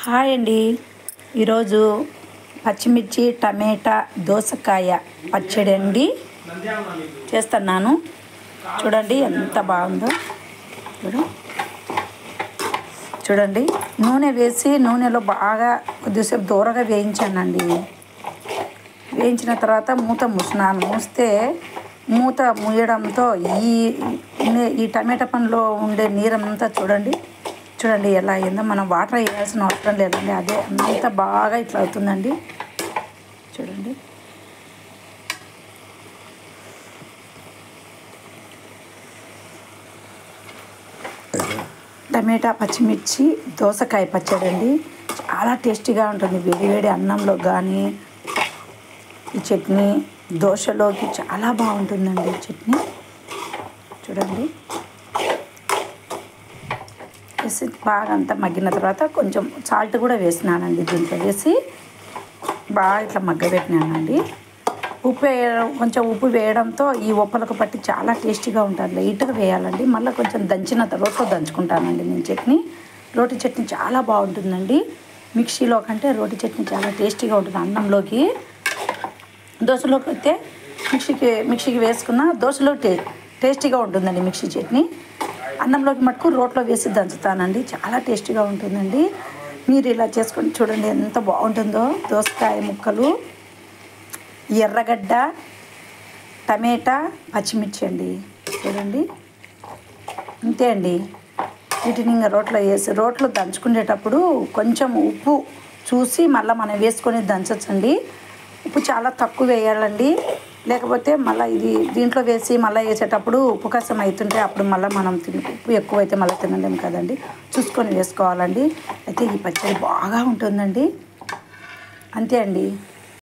Hi అండి. ఈరోజు పచ్చిమిర్చి టమాటా దోసకాయ పచ్చడి అండి చేస్తున్నాను. చూడండి ఎంత బాగుందో. చూడండి నూనె వేసి నూనెలో బాగా కొద్దిసేపు దూరగా వేయించానండి. వేయించిన తర్వాత మూత మూస్తే మూత మూయడంతో ఈ టమాటా పండులో ఉండే నీరంతా చూడండి ఎలా అయిందో. మనం వాటర్ వేయాల్సిన అవసరం లేదండి, అదే అంత బాగా ఇట్లా అవుతుందండి. చూడండి టమాటా పచ్చిమిర్చి దోసకాయ పచ్చడి అండి, చాలా టేస్టీగా ఉంటుంది. వేడి అన్నంలో కానీ ఈ చట్నీ దోశలోకి చాలా బాగుంటుందండి. చట్నీ చూడండి వేసి బాగా అంతా మగ్గిన తర్వాత కొంచెం సాల్ట్ కూడా వేసినానండి. దీంట్లో వేసి బాగా ఇట్లా మగ్గబెట్టినానండి. కొంచెం ఉప్పు వేయడంతో ఈ ఉప్పలకు పట్టి చాలా టేస్టీగా ఉంటుంది. లైట్గా వేయాలండి. మళ్ళీ కొంచెం రోట్లో దంచుకుంటానండి నేను చట్నీ. రోటి చట్నీ చాలా బాగుంటుందండి. మిక్సీలో కంటే రోటి చట్నీ చాలా టేస్టీగా ఉంటుంది. అన్నంలోకి దోశలోకి అయితే మిక్సీకి వేసుకున్న దోశలో టేస్టీగా ఉంటుందండి మిక్సీ చట్నీ. అన్నంలోకి మటుకు రోట్లో వేసి దంచుతానండి, చాలా టేస్టీగా ఉంటుందండి. మీరు ఇలా చేసుకొని చూడండి ఎంత బాగుంటుందో. దోసకాయ ముక్కలు, ఎర్రగడ్డ, టమాటా, పచ్చిమిర్చి అండి. చూడండి అంతే అండి. వీటిని ఇంకా రోట్లో దంచుకునేటప్పుడు కొంచెం ఉప్పు చూసి మళ్ళీ మనం వేసుకొని దంచచ్చండి. ఉప్పు చాలా తక్కువ వేయాలండి, లేకపోతే మళ్ళీ ఇది దీంట్లో వేసి మళ్ళీ వేసేటప్పుడు ఉప్పు కసం అవుతుంటే అప్పుడు మళ్ళీ మనం ఉప్పు ఎక్కువైతే మళ్ళీ తినలేము కదండి. చూసుకొని వేసుకోవాలండి. అయితే ఈ పచ్చడి బాగా ఉంటుందండి. అంతే అండి.